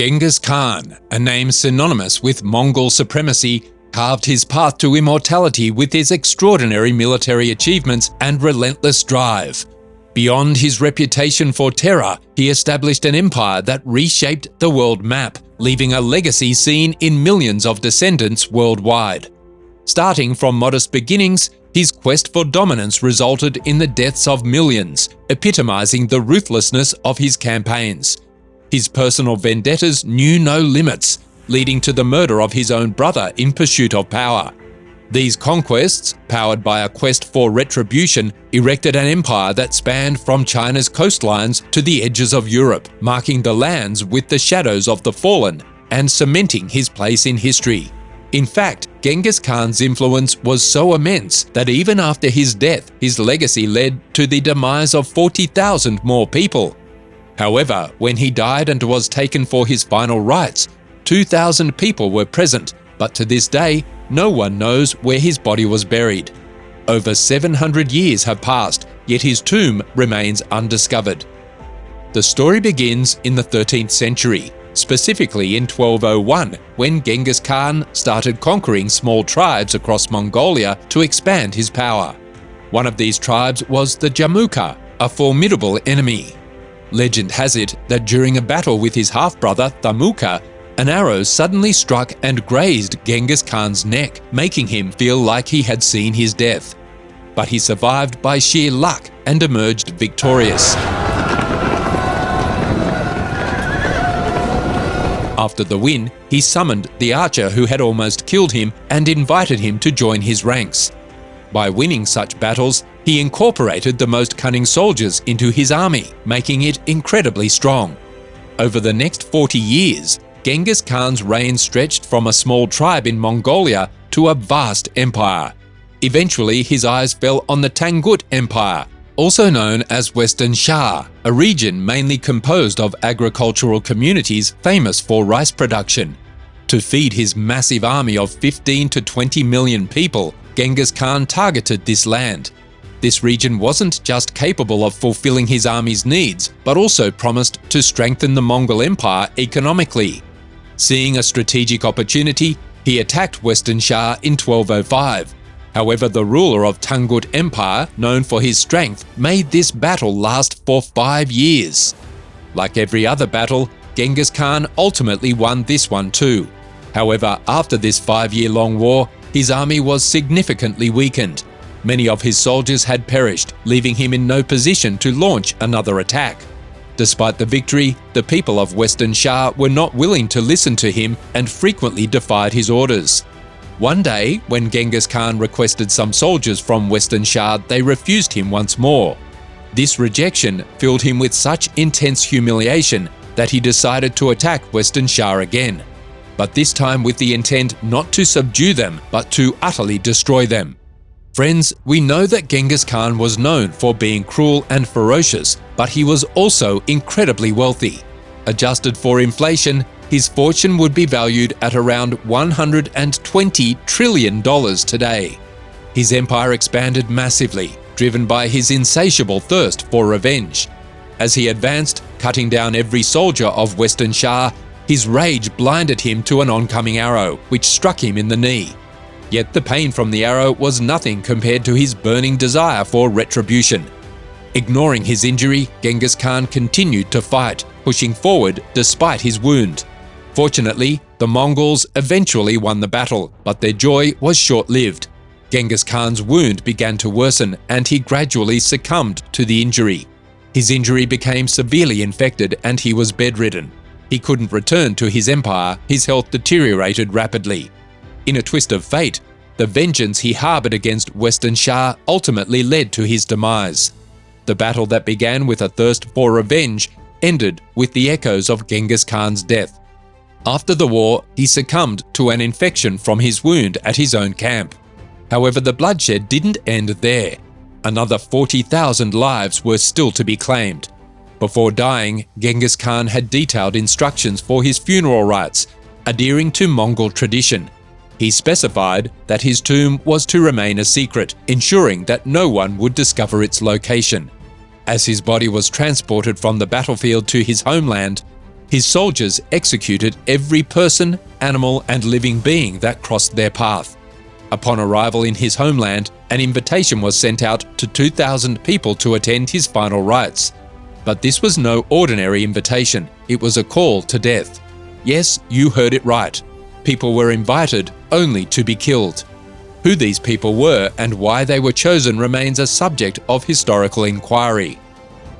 Genghis Khan, a name synonymous with Mongol supremacy, carved his path to immortality with his extraordinary military achievements and relentless drive. Beyond his reputation for terror, he established an empire that reshaped the world map, leaving a legacy seen in millions of descendants worldwide. Starting from modest beginnings, his quest for dominance resulted in the deaths of millions, epitomizing the ruthlessness of his campaigns. His personal vendettas knew no limits, leading to the murder of his own brother in pursuit of power. These conquests, powered by a quest for retribution, erected an empire that spanned from China's coastlines to the edges of Europe, marking the lands with the shadows of the fallen and cementing his place in history. In fact, Genghis Khan's influence was so immense that even after his death, his legacy led to the demise of 40,000 more people. However, when he died and was taken for his final rites, 2,000 people were present, but to this day, no one knows where his body was buried. Over 700 years have passed, yet his tomb remains undiscovered. The story begins in the 13th century, specifically in 1201, when Genghis Khan started conquering small tribes across Mongolia to expand his power. One of these tribes was the Jamukha, a formidable enemy. Legend has it that during a battle with his half-brother Tangut, an arrow suddenly struck and grazed Genghis Khan's neck, making him feel like he had seen his death. But he survived by sheer luck and emerged victorious. After the win, he summoned the archer who had almost killed him and invited him to join his ranks. By winning such battles, he incorporated the most cunning soldiers into his army, making it incredibly strong. Over the next 40 years, Genghis Khan's reign stretched from a small tribe in Mongolia to a vast empire. Eventually, his eyes fell on the Tangut Empire, also known as Western Shah, a region mainly composed of agricultural communities famous for rice production. To feed his massive army of 15 to 20 million people, Genghis Khan targeted this land. This region wasn't just capable of fulfilling his army's needs, but also promised to strengthen the Mongol Empire economically. Seeing a strategic opportunity, he attacked Western Shah in 1205. However, the ruler of Tangut Empire, known for his strength, made this battle last for 5 years. Like every other battle, Genghis Khan ultimately won this one too. However, after this 5-year-long war, his army was significantly weakened. Many of his soldiers had perished, leaving him in no position to launch another attack. Despite the victory, the people of Western Shah were not willing to listen to him and frequently defied his orders. One day, when Genghis Khan requested some soldiers from Western Shah, they refused him once more. This rejection filled him with such intense humiliation that he decided to attack Western Shah again, but this time with the intent not to subdue them, but to utterly destroy them. Friends, we know that Genghis Khan was known for being cruel and ferocious, but he was also incredibly wealthy. Adjusted for inflation, his fortune would be valued at around $120 trillion today. His empire expanded massively, driven by his insatiable thirst for revenge. As he advanced, cutting down every soldier of Western Shah, his rage blinded him to an oncoming arrow, which struck him in the knee. Yet the pain from the arrow was nothing compared to his burning desire for retribution. Ignoring his injury, Genghis Khan continued to fight, pushing forward despite his wound. Fortunately, the Mongols eventually won the battle, but their joy was short-lived. Genghis Khan's wound began to worsen and he gradually succumbed to the injury. His injury became severely infected and he was bedridden. He couldn't return to his empire, his health deteriorated rapidly. In a twist of fate, the vengeance he harbored against Western Shah ultimately led to his demise. The battle that began with a thirst for revenge ended with the echoes of Genghis Khan's death. After the war, he succumbed to an infection from his wound at his own camp. However, the bloodshed didn't end there. Another 40,000 lives were still to be claimed. Before dying, Genghis Khan had detailed instructions for his funeral rites, adhering to Mongol tradition. He specified that his tomb was to remain a secret, ensuring that no one would discover its location. As his body was transported from the battlefield to his homeland, His soldiers executed every person, animal, and living being that crossed their path. Upon arrival in his homeland, an invitation was sent out to 2,000 people to attend his final rites. But this was no ordinary invitation, it was a call to death. Yes, you heard it right. People were invited only to be killed. Who these people were and why they were chosen remains a subject of historical inquiry.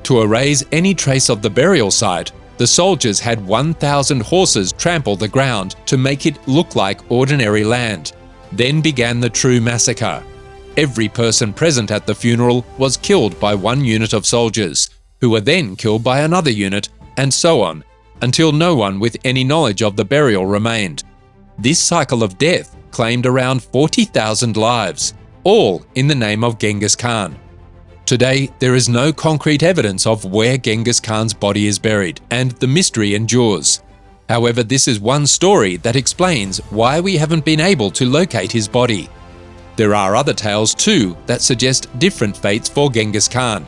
To erase any trace of the burial site, the soldiers had 1,000 horses trample the ground to make it look like ordinary land. Then began the true massacre. Every person present at the funeral was killed by one unit of soldiers, who were then killed by another unit, and so on, until no one with any knowledge of the burial remained. This cycle of death claimed around 40,000 lives, all in the name of Genghis Khan. Today, there is no concrete evidence of where Genghis Khan's body is buried, and the mystery endures. However, this is one story that explains why we haven't been able to locate his body. There are other tales too that suggest different fates for Genghis Khan.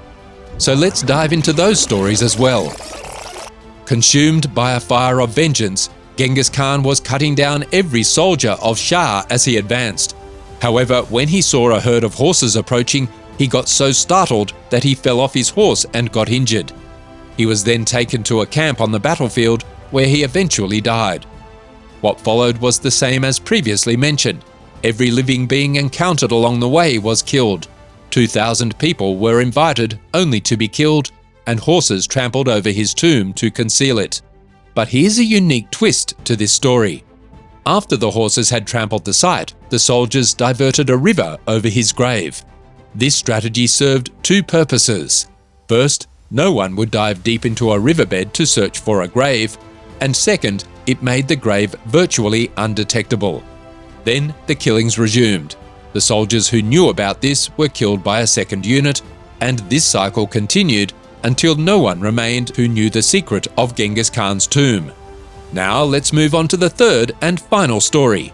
So let's dive into those stories as well. Consumed by a fire of vengeance, Genghis Khan was cutting down every soldier of Shah as he advanced. However, when he saw a herd of horses approaching, he got so startled that he fell off his horse and got injured. He was then taken to a camp on the battlefield where he eventually died. What followed was the same as previously mentioned. Every living being encountered along the way was killed. 2,000 people were invited only to be killed, and horses trampled over his tomb to conceal it. But here's a unique twist to this story. After the horses had trampled the site, the soldiers diverted a river over his grave. This strategy served two purposes. First, no one would dive deep into a riverbed to search for a grave, and second, it made the grave virtually undetectable. Then the killings resumed. The soldiers who knew about this were killed by a second unit, and this cycle continued until no one remained who knew the secret of Genghis Khan's tomb. Now let's move on to the third and final story.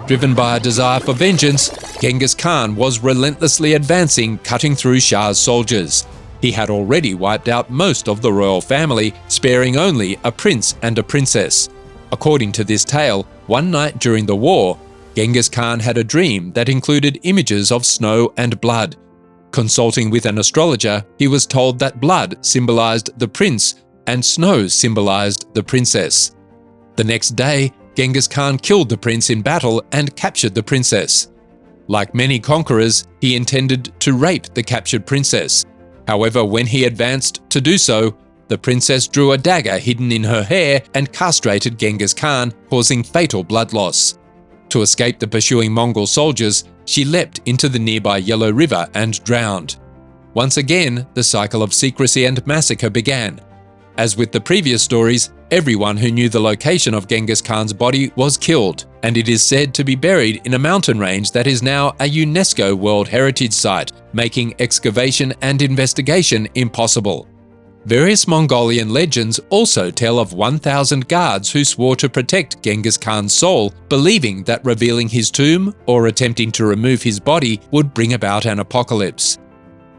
Driven by a desire for vengeance, Genghis Khan was relentlessly advancing, cutting through Shah's soldiers. He had already wiped out most of the royal family, sparing only a prince and a princess. According to this tale, one night during the war, Genghis Khan had a dream that included images of snow and blood. Consulting with an astrologer, he was told that blood symbolized the prince and snow symbolized the princess. The next day, Genghis Khan killed the prince in battle and captured the princess. Like many conquerors, he intended to rape the captured princess. However, when he advanced to do so, the princess drew a dagger hidden in her hair and castrated Genghis Khan, causing fatal blood loss. To escape the pursuing Mongol soldiers, she leapt into the nearby Yellow River and drowned. Once again, the cycle of secrecy and massacre began. As with the previous stories, everyone who knew the location of Genghis Khan's body was killed, and it is said to be buried in a mountain range that is now a UNESCO World Heritage Site, making excavation and investigation impossible. Various Mongolian legends also tell of 1,000 guards who swore to protect Genghis Khan's soul, believing that revealing his tomb or attempting to remove his body would bring about an apocalypse.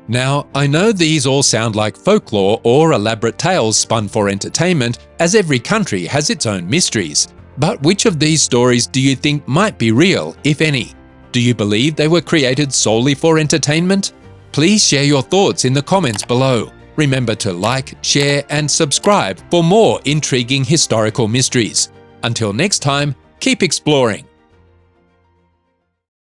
Now, I know these all sound like folklore or elaborate tales spun for entertainment, as every country has its own mysteries. But which of these stories do you think might be real, if any? Do you believe they were created solely for entertainment? Please share your thoughts in the comments below. Remember to like, share, and subscribe for more intriguing historical mysteries. Until next time, keep exploring.